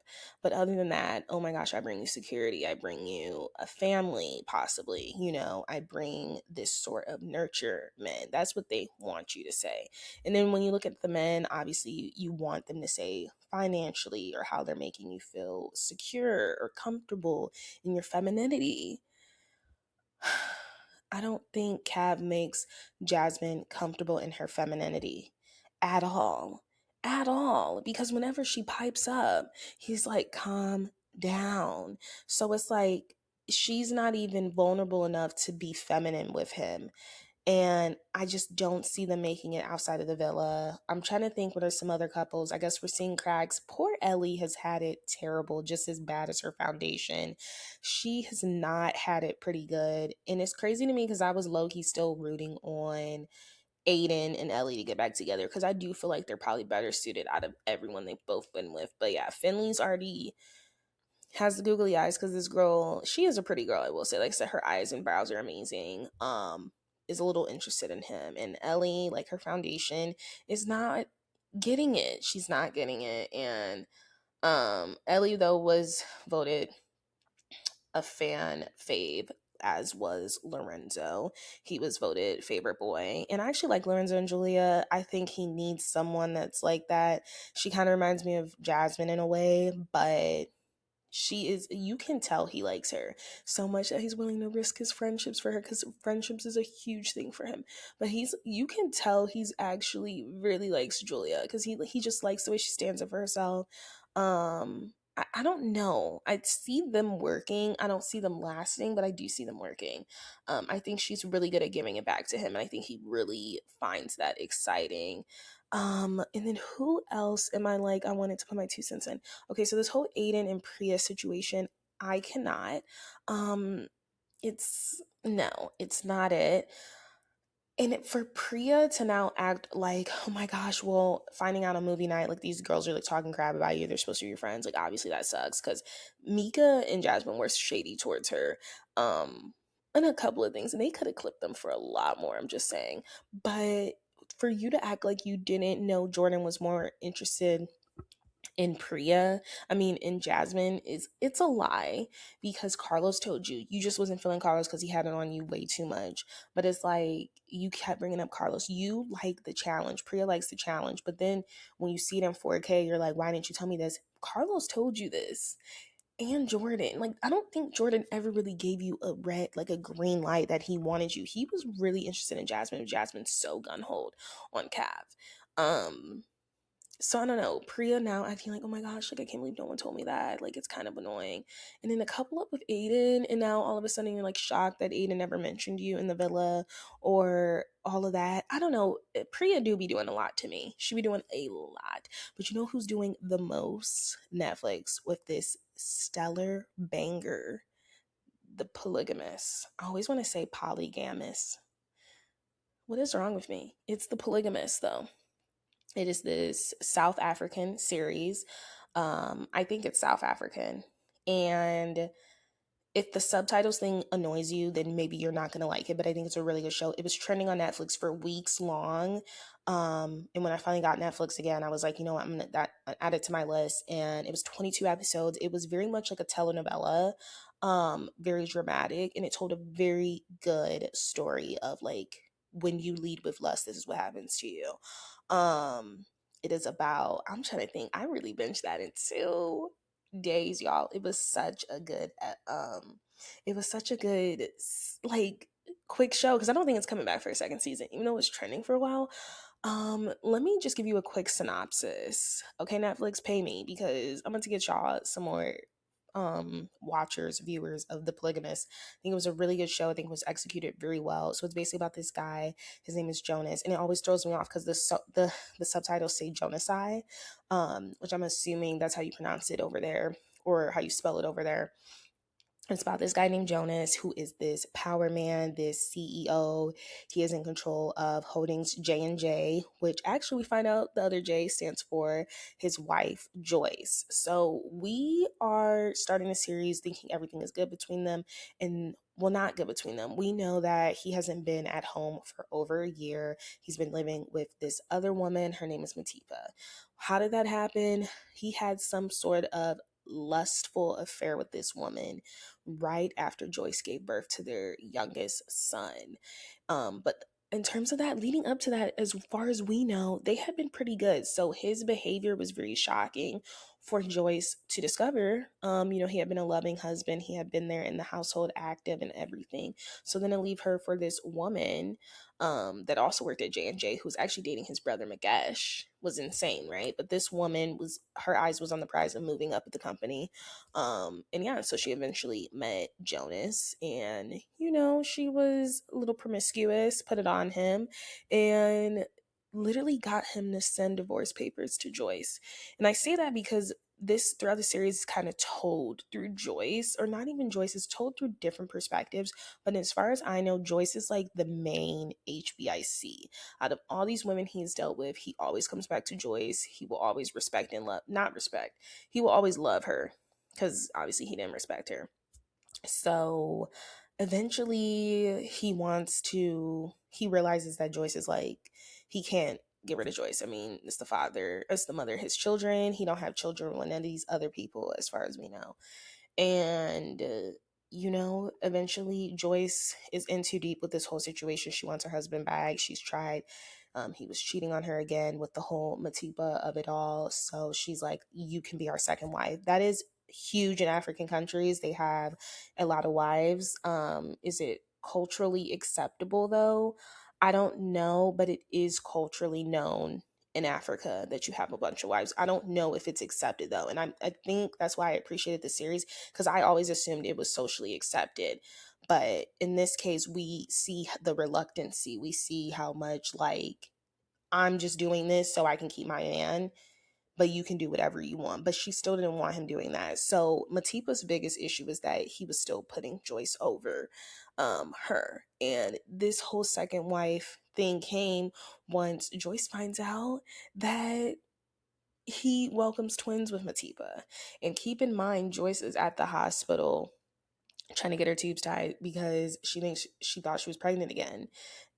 But other than that, oh my gosh, I bring you security. I bring you a family, possibly. I bring this sort of nurture men. That's what they want you to say. And then when you look at the men, obviously you want them to say financially, or how they're making you feel secure or comfortable in your femininity. I don't think Cav makes Jasmine comfortable in her femininity at all. At all. Because whenever she pipes up, he's like, calm down. So it's like she's not even vulnerable enough to be feminine with him. And I just don't see them making it outside of the villa. I'm trying to think what are some other couples. I guess we're seeing cracks. Poor Ellie has had it terrible, just as bad as her foundation. She has not had it pretty good. And it's crazy to me because I was low-key still rooting on Aiden and Ellie to get back together, because I do feel like they're probably better suited out of everyone they've both been with. But yeah, Finley's already has the googly eyes because this girl, she is a pretty girl, I will say. Like I said, her eyes and brows are amazing. Is a little interested in him. And Ellie, like, her foundation is not getting it. She's not getting it. And Ellie, though, was voted a fan fave, as was Lorenzo. He was voted favorite boy. And I actually like Lorenzo and Julia. I think he needs someone that's like that. She kind of reminds me of Jasmine in a way, but you can tell he likes her so much that he's willing to risk his friendships for her, because friendships is a huge thing for him. But you can tell he's actually really likes Julia, because he just likes the way she stands up for herself. I don't know. I see them working. I don't see them lasting, but I do see them working. I think she's really good at giving it back to him, and I think he really finds that exciting. And then who else am I like, I wanted to put my 2 cents in? Okay, so this whole Aiden and Priya situation, I cannot. It's not it. And for Priya to now act like, oh my gosh, well, finding out on movie night, like, these girls are like talking crap about you, they're supposed to be your friends. Like, obviously that sucks, because Mika and Jasmine were shady towards her. And a couple of things, and they could have clipped them for a lot more, I'm just saying. But for you to act like you didn't know Jordan was more interested in Priya, in Jasmine, it's a lie, because Carlos told you just wasn't feeling Carlos because he had it on you way too much. But it's like, you kept bringing up Carlos. You like the challenge. Priya likes the challenge. But then when you see it in 4K, you're like, why didn't you tell me this? Carlos told you this. And Jordan, like, I don't think Jordan ever really gave you a green light that he wanted you. He was really interested in Jasmine. Jasmine's so gun-ho on Cav. So I don't know. Priya now acting like, oh my gosh, like, I can't believe no one told me that. Like, it's kind of annoying. And then a couple up with Aiden, and now all of a sudden you're like shocked that Aiden never mentioned you in the villa, or all of that. I don't know. Priya do be doing a lot to me. She be doing a lot. But you know who's doing the most? Netflix, with this stellar banger, The Polygamist. I always want to say Polygamist. What is wrong with me? It's The Polygamist, though. It is this South African series. I think it's South African. And if the subtitles thing annoys you, then maybe you're not gonna like it. But I think it's a really good show. It was trending on Netflix for weeks long. And when I finally got Netflix again, I was like, you know what, I'm gonna add it to my list. And it was 22 episodes. It was very much like a telenovela, very dramatic, and it told a very good story of like when you lead with lust, this is what happens to you. It is about, I'm trying to think, I really binged that in 2 days, y'all. It was such a good like quick show, because I don't think it's coming back for a second season, even though it was trending for a while. Let me just give you a quick synopsis. Okay, Netflix, pay me, because I'm going to get y'all some more watchers, viewers of The Polygamist. I think it was a really good show. I think it was executed very well. So it's basically about this guy. His name is Jonas, and it always throws me off because the subtitles say Jonasai, which I'm assuming that's how you pronounce it over there, or how you spell it over there. It's about this guy named Jonas, who is this power man, this CEO. He is in control of Holdings J&J, which actually we find out the other J stands for his wife, Joyce. So we are starting the series thinking everything is good between them, and well, not good between them. We know that he hasn't been at home for over a year. He's been living with this other woman. Her name is Matipa. How did that happen? He had some sort of lustful affair with this woman right after Joyce gave birth to their youngest son. But in terms of that, leading up to that, as far as we know, they had been pretty good. So his behavior was very shocking for Joyce to discover. He had been a loving husband. He had been there in the household, active and everything. So then to leave her for this woman that also worked at J&J, who's actually dating his brother Magesh, was insane, right? But this woman her eyes was on the prize of moving up at the company. And yeah, so she eventually met Jonas, and she was a little promiscuous, put it on him, and literally got him to send divorce papers to Joyce. And I say that because this throughout the series is kind of told through Joyce, or not even Joyce, is told through different perspectives. But as far as I know, Joyce is like the main HBIC. Out of all these women he's dealt with, he always comes back to Joyce. He will always respect and love, not respect, he will always love her, because obviously he didn't respect her. So eventually he realizes that Joyce is like, he can't get rid of Joyce. I mean, it's the mother of his children. He don't have children with none of these other people, as far as we know. And eventually Joyce is in too deep with this whole situation. She wants her husband back. She's tried. He was cheating on her again with the whole Matipa of it all. So she's like, you can be our second wife. That is huge in African countries. They have a lot of wives. Is it culturally acceptable though? I don't know, but it is culturally known in Africa that you have a bunch of wives. I don't know if it's accepted though. And I think that's why I appreciated the series, because I always assumed it was socially accepted. But in this case, we see the reluctancy. We see how much like, I'm just doing this so I can keep my man, but you can do whatever you want. But she still didn't want him doing that. So Matipa's biggest issue was that he was still putting Joyce over her. And this whole second wife thing came once Joyce finds out that he welcomes twins with Matipa. And keep in mind, Joyce is at the hospital trying to get her tubes tied because she thought she was pregnant again.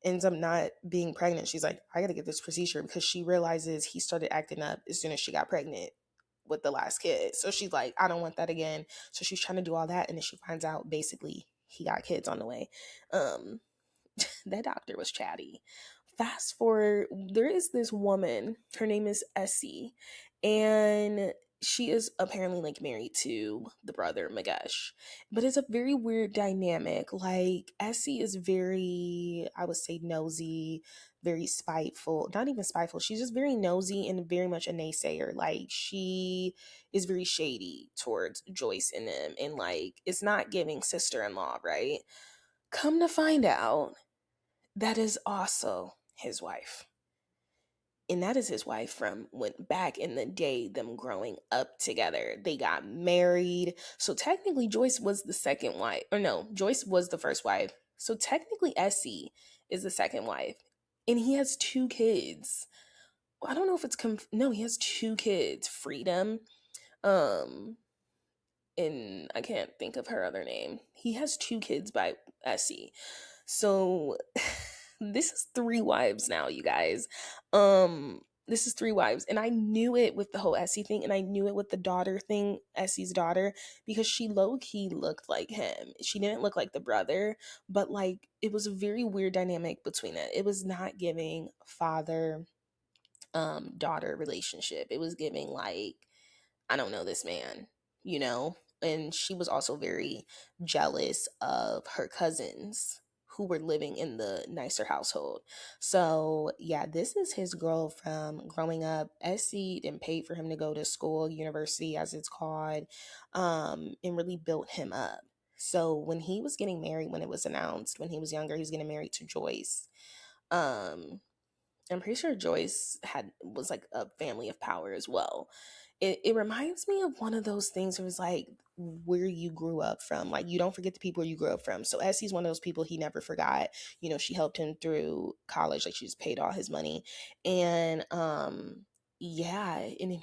Ends up not being pregnant. She's like, I gotta get this procedure, because she realizes he started acting up as soon as she got pregnant with the last kid. So she's like, I don't want that again. So she's trying to do all that, and then she finds out basically he got kids on the way. That doctor was chatty. Fast forward, there is this woman, her name is Essie, and she is apparently like married to the brother Magesh. But it's a very weird dynamic. Like, Essie is very, I would say, nosy, very spiteful. Not even spiteful, she's just very nosy and very much a naysayer. Like, she is very shady towards Joyce and them, and like, it's not giving sister-in-law, right? Come to find out, that is also his wife. And that is his wife from when back in the day, them growing up together. They got married. So technically Joyce was the second wife. Or no, Joyce was the first wife. So technically Essie is the second wife. And he has 2 kids. I don't know if it's no, he has 2 kids. Freedom. Um and I can't think of her other name. He has 2 kids by Essie. So this is 3 wives now, you guys. This is 3 wives, and I knew it with the whole Essie thing, and I knew it with the daughter thing, Essie's daughter, because she low-key looked like him. She didn't look like the brother, but like it was a very weird dynamic between it. It was not giving father daughter relationship. It was giving like, I don't know this man, you know? And she was also very jealous of her cousins who were living in the nicer household. So, yeah, this is his girl from growing up. Essie and paid for him to go to school, university as it's called, and really built him up. So, when he was getting married, when it was announced, when he was younger, he was getting married to Joyce. I'm pretty sure Joyce was like a family of power as well. It reminds me of one of those things where it's like where you grew up from. Like you don't forget the people you grew up from. So Essie's one of those people he never forgot. You know, she helped him through college, like she just paid all his money. And yeah, and then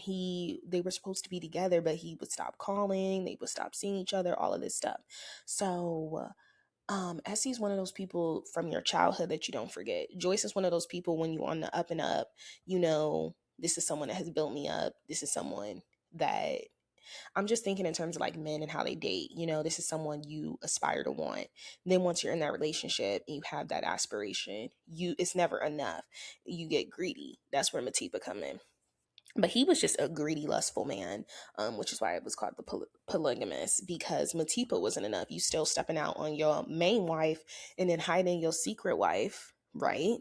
they were supposed to be together, but he would stop calling, they would stop seeing each other, all of this stuff. So Essie's one of those people from your childhood that you don't forget. Joyce is one of those people when you're on the up and up, you know, this is someone that has built me up. This is someone that I'm just thinking in terms of like men and how they date. You know, this is someone you aspire to want. Then once you're in that relationship and you have that aspiration, it's never enough. You get greedy. That's where Matipa come in. But he was just a greedy, lustful man, which is why it was called the polygamist, because Matipa wasn't enough. You still stepping out on your main wife and then hiding your secret wife, right?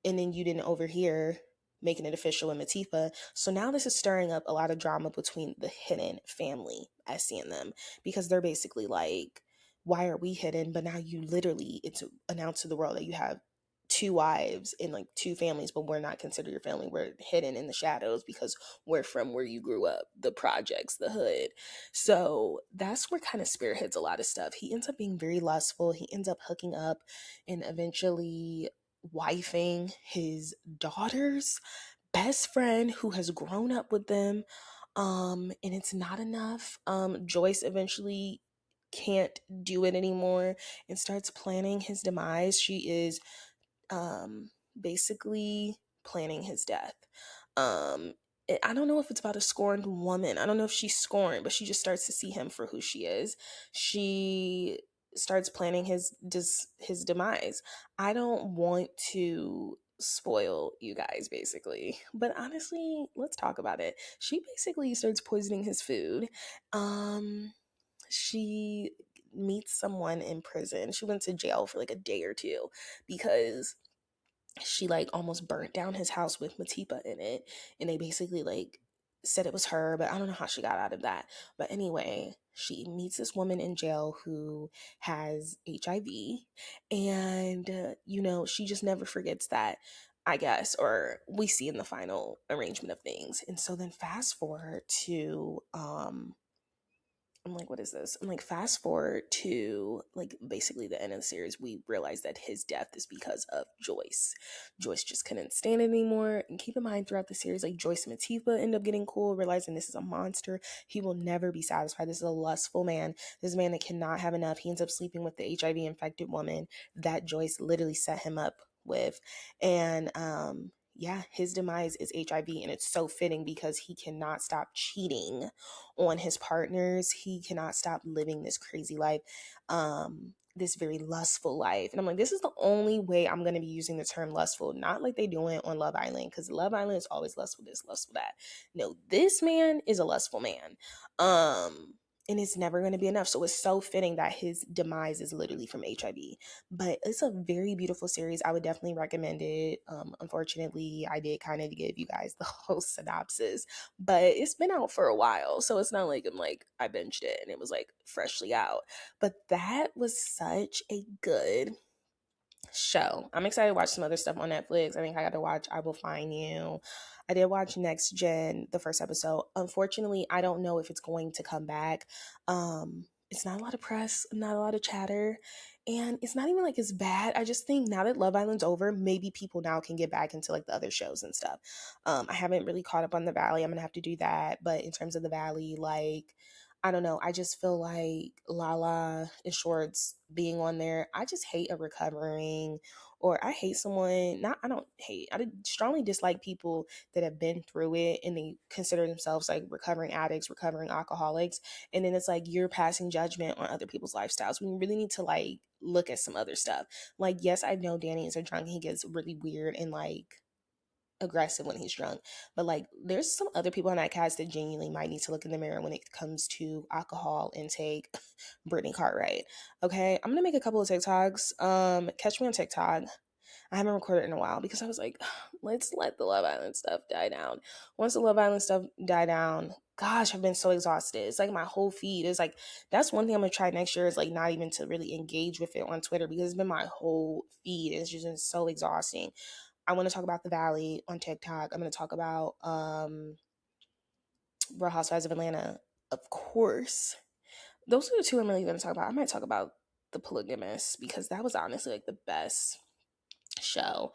And then you didn't overhear making it official in Matipa. So now this is stirring up a lot of drama between the hidden family, Essie and them, because they're basically like, why are we hidden? But now you literally, it's announced to the world that you have 2 wives and like 2 families, but we're not considered your family. We're hidden in the shadows because we're from where you grew up, the projects, the hood. So that's where kind of spearheads a lot of stuff. He ends up being very lustful. He ends up hooking up and eventually wifing his daughter's best friend who has grown up with them. And it's not enough. Joyce eventually can't do it anymore and starts planning his demise. She is basically planning his death. I don't know if it's about a scorned woman. I don't know if she's scorned, but she just starts to see him for who she is. She starts planning his demise. I don't want to spoil you guys basically, but honestly, let's talk about it. She basically starts poisoning his food. She meets someone in prison. She went to jail for like a day or two because she like almost burnt down his house with Matipa in it, and they basically like said it was her, but I don't know how she got out of that. But anyway, she meets this woman in jail who has HIV, and you know, she just never forgets that, I guess, or we see in the final arrangement of things. And so then fast forward to I'm like, what is this? I'm like, fast forward to like basically the end of the series, we realize that his death is because of Joyce. Joyce just couldn't stand it anymore. And keep in mind, throughout the series, like Joyce and Matipa end up getting cool, realizing this is a monster. He will never be satisfied. This is a lustful man. This is a man that cannot have enough. He ends up sleeping with the HIV infected woman that Joyce literally set him up with. And yeah, his demise is HIV, and it's so fitting because he cannot stop cheating on his partners. He cannot stop living this crazy life, this very lustful life. And I'm like, this is the only way I'm going to be using the term lustful, not like they do it on Love Island, because Love Island is always lustful this, lustful that. No, this man is a lustful man. And it's never going to be enough. So it's so fitting that his demise is literally from HIV. But it's a very beautiful series. I would definitely recommend it. Unfortunately, I did kind of give you guys the whole synopsis, but it's been out for a while. So it's not like I binged it and it was like freshly out. But that was such a good show. I'm excited to watch some other stuff on Netflix. I think I got to watch I Will Find You. I did watch Next Gen, the first episode. Unfortunately, I don't know if it's going to come back. It's not a lot of press, not a lot of chatter, and it's not even like it's bad. I just think now that Love Island's over, maybe people now can get back into like the other shows and stuff. I haven't really caught up on the Valley. I'm gonna have to do that. But in terms of the Valley, like, I don't know. I just feel like Lala and Shorts being on there. I just hate a recovering, or I hate someone. Not I don't hate. Strongly dislike people that have been through it and they consider themselves like recovering addicts, recovering alcoholics, and then it's like you're passing judgment on other people's lifestyles. We really need to like look at some other stuff. Like, yes, I know Danny is a drunk and he gets really weird and like aggressive when he's drunk, but like there's some other people in that cast that genuinely might need to look in the mirror when it comes to alcohol intake. Brittany Cartwright. Okay, I'm gonna make a couple of TikToks. Catch me on TikTok. I haven't recorded in a while because I was like, let's let the Love Island stuff die down. Once the Love Island stuff die down, gosh, I've been so exhausted. It's like my whole feed is like, that's one thing I'm gonna try next year is like not even to really engage with it on Twitter because it's been my whole feed. It's just been so exhausting. I want to talk about the Valley on TikTok. I'm gonna talk about Real Housewives of Atlanta, of course. Those are the two I'm really gonna talk about. I might talk about the Polygamist because that was honestly like the best show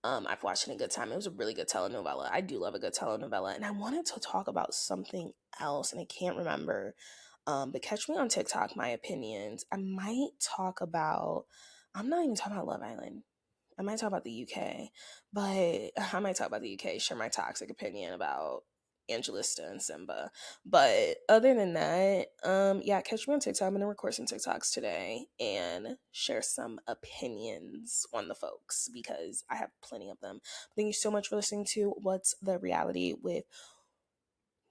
I've watched in a good time. It was a really good telenovela. I do love a good telenovela. And I wanted to talk about something else and I can't remember. But catch me on TikTok, my opinions. I might talk about, I'm not even talking about Love Island. I might talk about the UK, but I might talk about the UK, share my toxic opinion about Angelista and Simba. But other than that, yeah, catch me on TikTok. I'm gonna record some TikToks today and share some opinions on the folks because I have plenty of them. Thank you so much for listening to What's the Reality with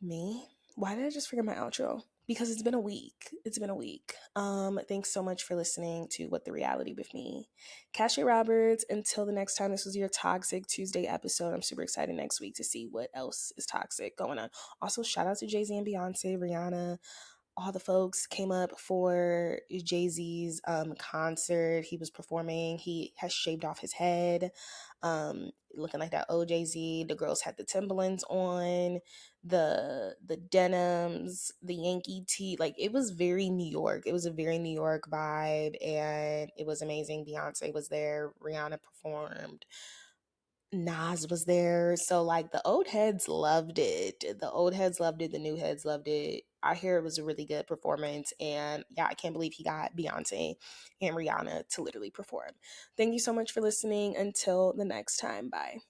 me. Why did I just forget my outro? Because it's been a week. It's been a week. Thanks so much for listening to What the Reality with me. Cassie Roberts, until the next time, this was your Toxic Tuesday episode. I'm super excited next week to see what else is toxic going on. Also, shout out to Jay-Z and Beyonce, Rihanna. All the folks came up for Jay-Z's concert. He was performing. He has shaved off his head, looking like that old Jay-Z. The girls had the Timberlands on, the denims, the Yankee tee. Like, it was very New York. It was a very New York vibe, and it was amazing. Beyonce was there. Rihanna performed. Nas was there. So like the old heads loved it. The old heads loved it. The new heads loved it. I hear it was a really good performance. And yeah, I can't believe he got Beyonce and Rihanna to literally perform. Thank you so much for listening. Until the next time. Bye.